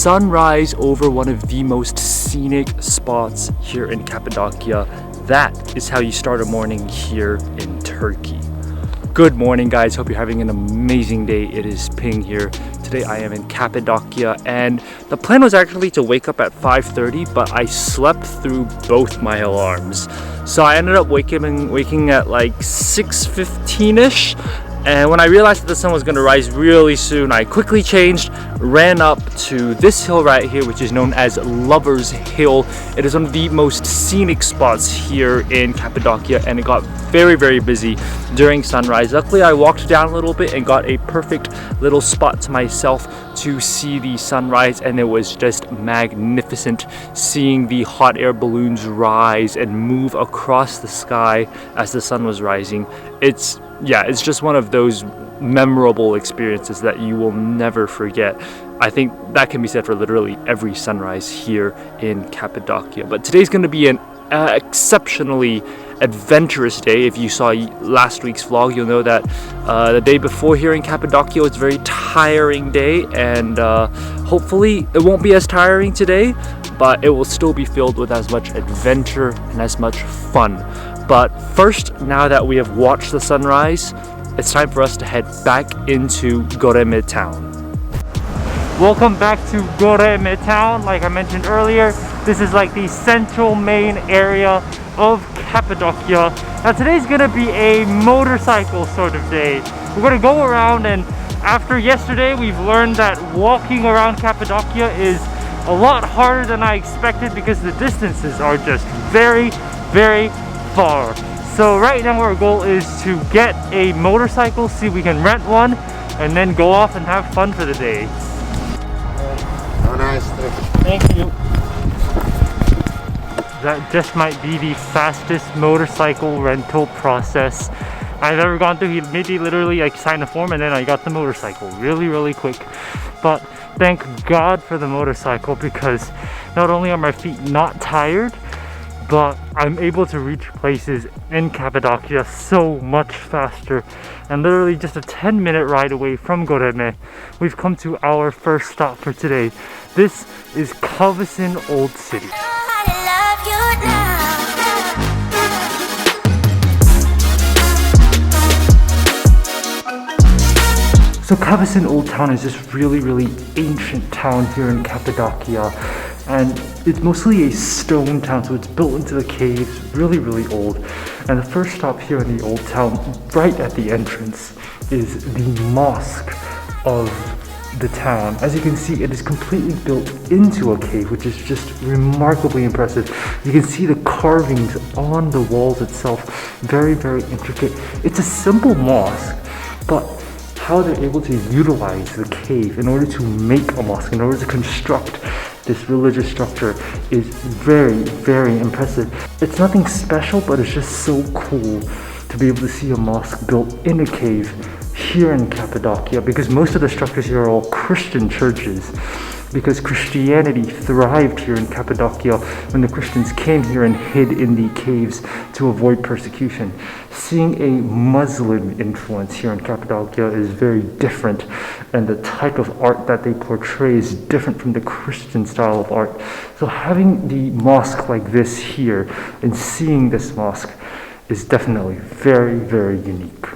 sunrise over one of the most scenic spots here in Cappadocia. That is how you start a morning here in Turkey. Good morning, guys. Hope you're having an amazing day. It is Ping here. Today I am in Cappadocia, and the plan was actually to wake up at 5:30, but I slept through both my alarms. So I ended up waking at like 6:15ish. And when I realized that the sun was going to rise really soon, I quickly changed, ran up to this hill right here, which is known as Lover's Hill. It is one of the most scenic spots here in Cappadocia, and it got very, very busy during sunrise. Luckily, I walked down a little bit and got a perfect little spot to myself to see the sunrise, and it was just magnificent seeing the hot air balloons rise and move across the sky as the sun was rising. It's just one of those memorable experiences that you will never forget. I think that can be said for literally every sunrise here in Cappadocia. But today's going to be an exceptionally adventurous day. If you saw last week's vlog, you'll know that the day before here in Cappadocia was a very tiring day, and hopefully it won't be as tiring today, but it will still be filled with as much adventure and as much fun. But first, now that we have watched the sunrise, it's time for us to head back into Zemre town. Welcome back to Zemre town. Like I mentioned earlier, this is like the central main area of Cappadocia. Now today's gonna be a motorcycle sort of day. We're gonna go around, and after yesterday we've learned that walking around Cappadocia is a lot harder than I expected because the distances are just very, very far. So right now our goal is to get a motorcycle, see if we can rent one, and then go off and have fun for the day. Have a nice day. Thank you. That just might be the fastest motorcycle rental process I've ever gone through. He made me literally like sign a form, and then I got the motorcycle really quick. But thank God for the motorcycle, because not only are my feet not tired, but I'm able to reach places in Cappadocia so much faster. And literally just a 10-minute ride away from Zemre, we've come to our first stop for today. This is Cavusin Old City. So Cavusin Old Town is this really ancient town here in Cappadocia, and it's mostly a stone town, so it's built into the caves, really old. And the first stop here in the old town, right at the entrance, is the mosque of the town. As you can see, it is completely built into a cave, which is just remarkably impressive. You can see the carvings on the walls itself, very intricate. It's a simple mosque, but how they're able to utilize the cave in order to make a mosque, in order to construct this religious structure, is very impressive. It's nothing special, but it's just so cool to be able to see a mosque built in a cave here in Cappadocia, because most of the structures here are all Christian churches, because Christianity thrived here in Cappadocia when the Christians came here and hid in the caves to avoid persecution. Seeing a Muslim influence here in Cappadocia is very different, and the type of art that they portray is different from the Christian style of art. So having the mosque like this here and seeing this mosque is definitely very unique.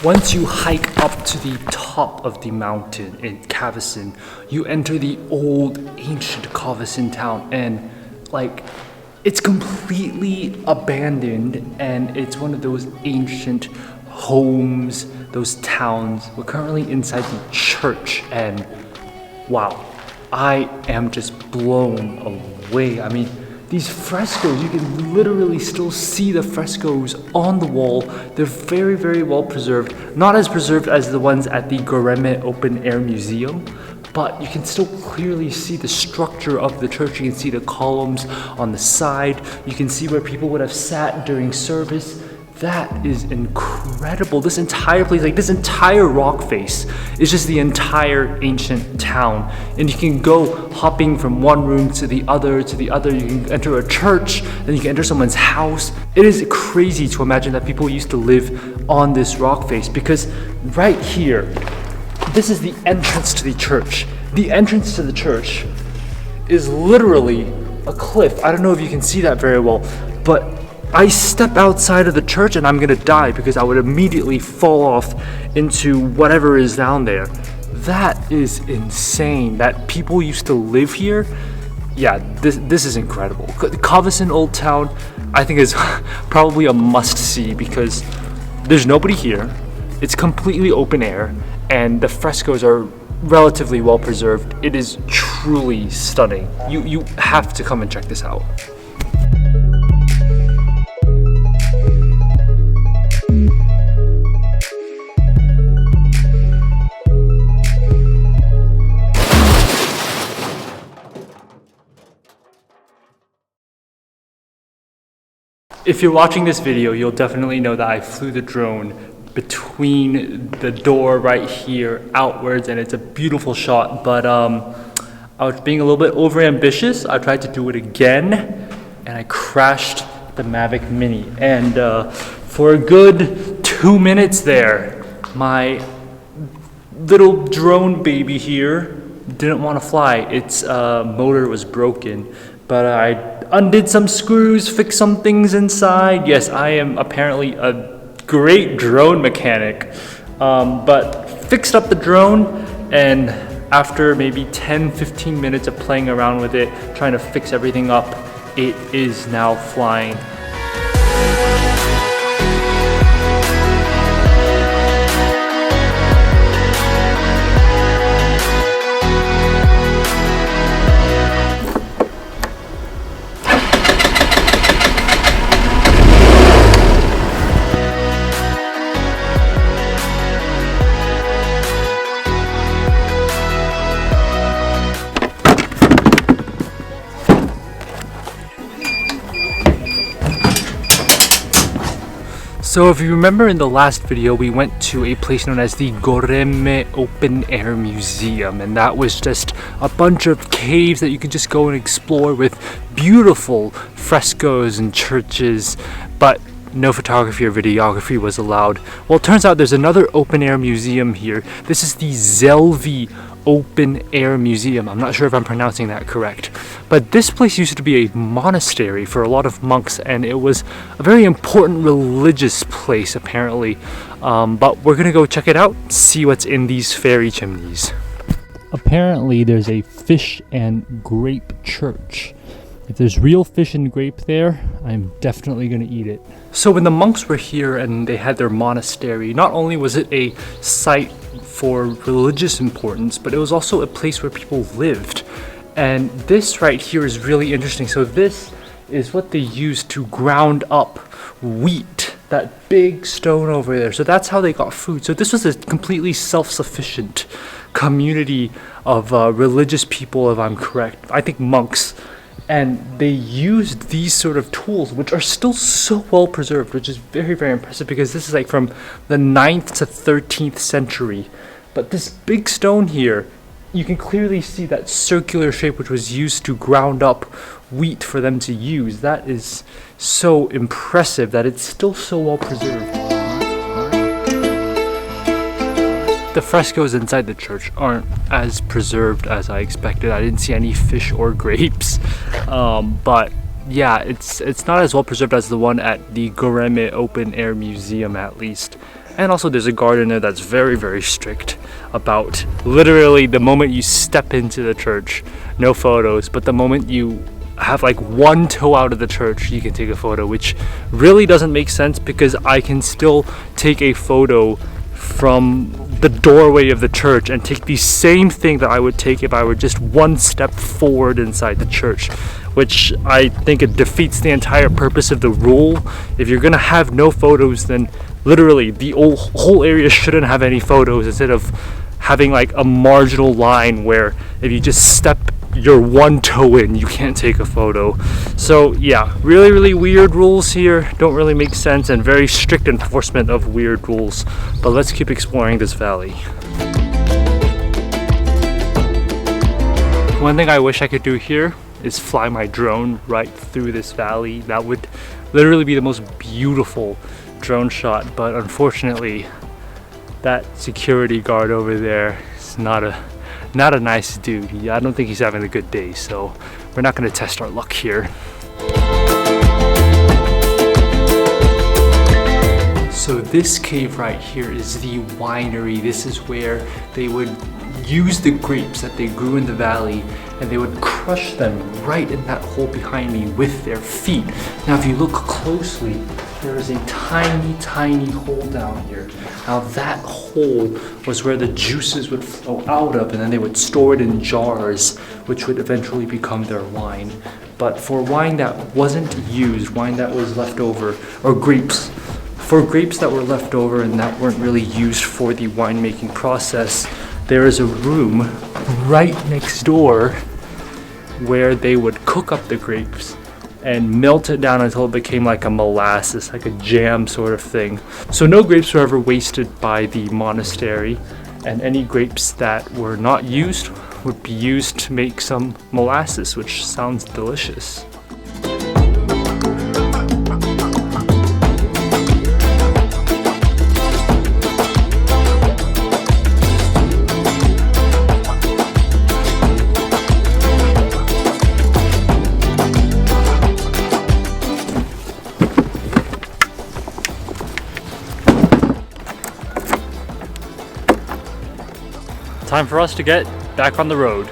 Once you hike up to the top of the mountain in Cavusin, you enter the old ancient Cavusin town, and it's completely abandoned, and it's one of those ancient homes, those towns. We're currently inside the church, and wow, I am just blown away. I mean, these frescoes, you can literally still see the frescoes on the wall. They're very well preserved. Not as preserved as the ones at the Zemre Open Air Museum, but you can still clearly see the structure of the church. You can see the columns on the side. You can see where people would have sat during service. That is incredible. This entire place, like this entire rock face, is just the entire ancient town. And you can go hopping from one room to the other, to the other. You can enter a church, then you can enter someone's house. It is crazy to imagine that people used to live on this rock face, because right here, this is the entrance to the church. The entrance to the church is literally a cliff. I don't know if you can see that very well, but I step outside of the church and I'm gonna die because I would immediately fall off into whatever is down there. That is insane that people used to live here. Yeah, this is incredible. Cavusin Old Town, I think, is probably a must-see because there's nobody here. It's completely open air and the frescoes are relatively well preserved. It is truly stunning. You have to come and check this out. If you're watching this video, you'll definitely know that I flew the drone between the door right here outwards, and it's a beautiful shot, but I was being a little bit over ambitious. I tried to do it again and I crashed the Mavic Mini, and for a good 2 minutes there, my little drone baby here didn't want to fly. Its motor was broken, but I undid some screws, fixed some things inside. Yes, I am apparently a great drone mechanic, but fixed up the drone, and after maybe 10-15 minutes of playing around with it, trying to fix everything up, it is now flying. So if you remember in the last video, we went to a place known as the Zemre Open Air Museum, and that was just a bunch of caves that you could just go and explore with beautiful frescoes and churches, but no photography or videography was allowed. Well, it turns out there's another open air museum here. This is the Zemre Open Air Museum. I'm not sure if I'm pronouncing that correct, but this place used to be a monastery for a lot of monks, and it was a very important religious place apparently. But we're gonna go check it out, see what's in these fairy chimneys. Apparently there's a fish and grape church. If there's real fish and grape there, I'm definitely gonna eat it. So when the monks were here and they had their monastery, not only was it a site for religious importance, but it was also a place where people lived. And this right here is really interesting. So this is what they used to ground up wheat, that big stone over there. So that's how they got food. So this was a completely self-sufficient community of religious people, if I'm correct. I think monks. And they used these sort of tools, which are still so well preserved, which is very, very impressive, because this is like from the 9th to 13th century. But this big stone here, you can clearly see that circular shape which was used to ground up wheat for them to use. That is so impressive that it's still so well preserved. The frescoes inside the church aren't as preserved as I expected. I didn't see any fish or grapes, but yeah, it's not as well preserved as the one at the Zemre Open Air Museum, at least. And also there's a garden there that's very, very strict about literally the moment you step into the church, no photos, but the moment you have like one toe out of the church, you can take a photo, which really doesn't make sense because I can still take a photo from the doorway of the church and take the same thing that I would take if I were just one step forward inside the church, which I think it defeats the entire purpose of the rule. If you're gonna have no photos, then literally the whole area shouldn't have any photos, instead of having like a marginal line where if you just step you're one toe in, you can't take a photo. So yeah, really weird rules here, don't really make sense, and very strict enforcement of weird rules. But let's keep exploring this valley. One thing I wish I could do here is fly my drone right through this valley. That would literally be the most beautiful drone shot, but unfortunately that security guard over there is not a nice dude. I don't think he's having a good day, so we're not going to test our luck here. So this cave right here is the winery. This is where they would use the grapes that they grew in the valley, and they would crush them right in that hole behind me with their feet. Now if you look closely, there is a tiny hole down here. Now that hole was where the juices would flow out of, and then they would store it in jars, which would eventually become their wine. But for wine that wasn't used, wine that was left over, or grapes, for grapes that were left over and that weren't really used for the winemaking process, there is a room right next door where they would cook up the grapes and melt it down until it became like a molasses, like a jam sort of thing. So no grapes were ever wasted by the monastery, and any grapes that were not used would be used to make some molasses, which sounds delicious. Time for us to get back on the road.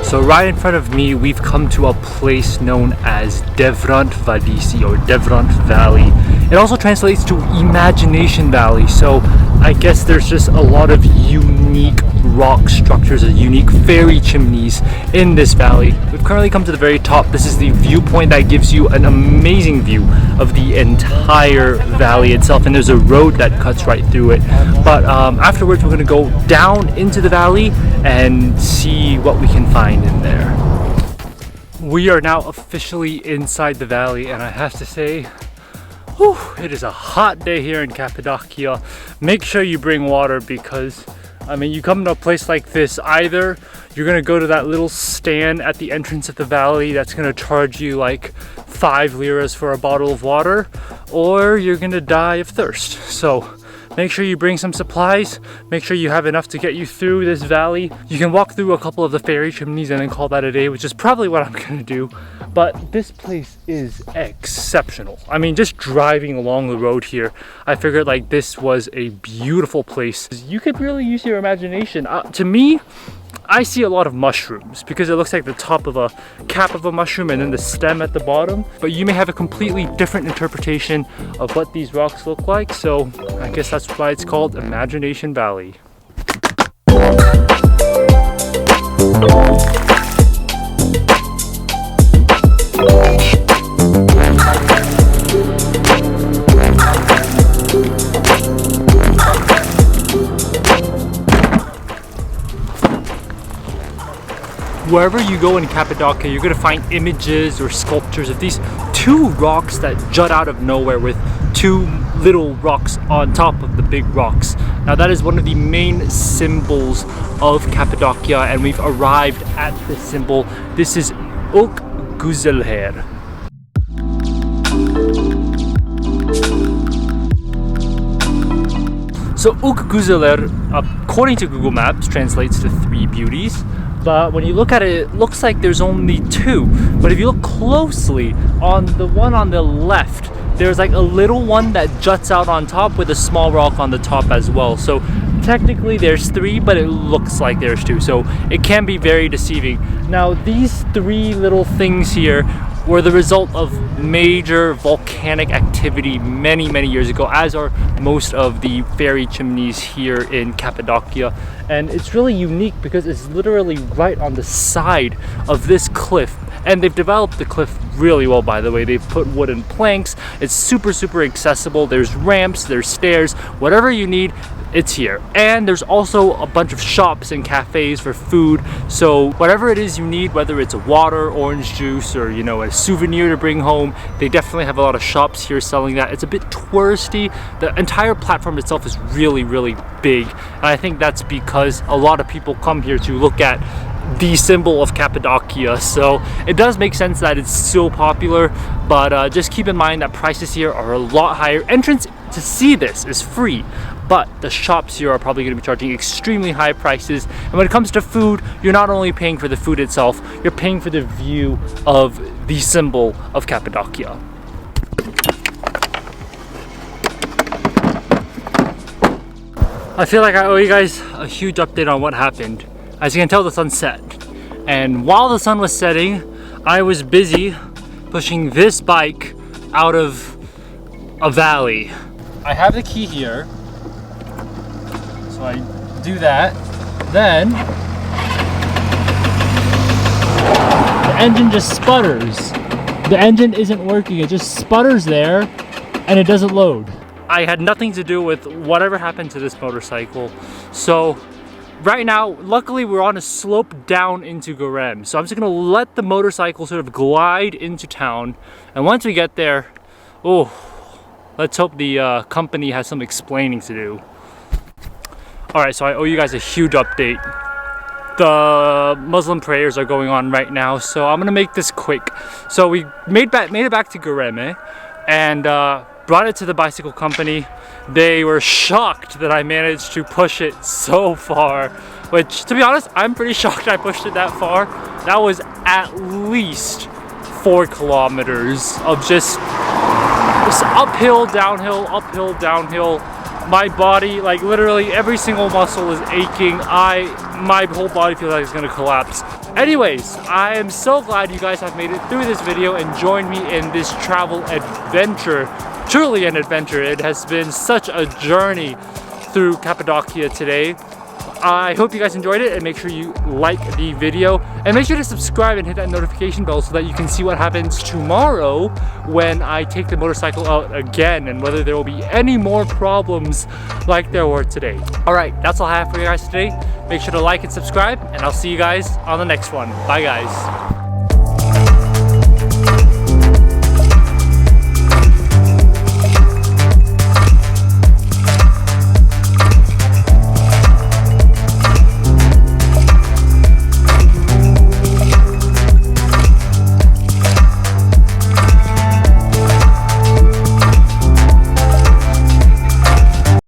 So right in front of me, we've come to a place known as Devrant Vadisi, or Devrant Valley. It also translates to Imagination Valley, so I guess there's just a lot of unique rock structures, unique fairy chimneys in this valley. We've currently come to the very top. This is the viewpoint that gives you an amazing view of the entire valley itself, and there's a road that cuts right through it. But afterwards we're going to go down into the valley and see what we can find in there. We are now officially inside the valley, and I have to say, whew, it is a hot day here in Cappadocia. Make sure you bring water, because I mean, you come to a place like this, either you're gonna go to that little stand at the entrance of the valley that's gonna charge you like 5 liras for a bottle of water, or you're gonna die of thirst. So make sure you bring some supplies, make sure you have enough to get you through this valley. You can walk through a couple of the fairy chimneys and then call that a day, which is probably what I'm gonna do. But this place is exceptional. I mean, just driving along the road here, I figured like this was a beautiful place. You could really use your imagination. To me, I see a lot of mushrooms because it looks like the top of a cap of a mushroom and then the stem at the bottom. But you may have a completely different interpretation of what these rocks look like. So I guess that's why it's called Imagination Valley. Wherever you go in Cappadocia, you're gonna find images or sculptures of these two rocks that jut out of nowhere with two little rocks on top of the big rocks. Now that is one of the main symbols of Cappadocia, and we've arrived at this symbol. This is Ok Güzelher. So Ok Güzelher, according to Google Maps, translates to 3 beauties. But when you look at it, it looks like there's only 2. But if you look closely, on the one on the left, there's like a little one that juts out on top with a small rock on the top as well. So technically there's 3, but it looks like there's 2. So it can be very deceiving. Now these 3 little things here were the result of major volcanic activity many years ago, as are most of the fairy chimneys here in Cappadocia. And it's really unique because it's literally right on the side of this cliff, And they've developed the cliff really well, by the way. They've put wooden planks. It's super accessible. There's ramps, there's stairs, whatever you need, it's here. And there's also a bunch of shops and cafes for food. So whatever it is you need, whether it's water, orange juice, or, you know, a souvenir to bring home, they definitely have a lot of shops here selling that. It's a bit touristy. The entire platform itself is really big. And I think that's because a lot of people come here to look at the symbol of Cappadocia, so it does make sense that it's so popular, but just keep in mind that prices here are a lot higher. Entrance to see this is free, but the shops here are probably going to be charging extremely high prices. And when it comes to food, you're not only paying for the food itself, you're paying for the view of the symbol of Cappadocia. I feel like I owe you guys a huge update on what happened. As you can tell, the sun set. And while the sun was setting, I was busy pushing this bike out of a valley. I have the key here. So I do that. Then the engine just sputters. The engine isn't working. It just sputters there and it doesn't load. I had nothing to do with whatever happened to this motorcycle. So right now, luckily we're on a slope down into Gaurem. So I'm just gonna let the motorcycle sort of glide into town. And once we get there, oh, let's hope the company has some explaining to do. All right, so I owe you guys a huge update. The Muslim prayers are going on right now, so I'm gonna make this quick. So we made it back to Gaurem, and brought it to the bicycle company. They were shocked that I managed to push it so far, which, to be honest, I'm pretty shocked I pushed it that far. That was at least 4 kilometers of just uphill, downhill, uphill, downhill. My body, like literally every single muscle is aching. My whole body feels like it's gonna collapse. Anyways, I am so glad you guys have made it through this video and joined me in this travel adventure. Truly an adventure. It has been such a journey through Cappadocia today. I hope you guys enjoyed it, and make sure you like the video and make sure to subscribe and hit that notification bell so that you can see what happens tomorrow when I take the motorcycle out again, and whether there will be any more problems like there were today. All right, that's all I have for you guys today. Make sure to like and subscribe, and I'll see you guys on the next one. Bye guys.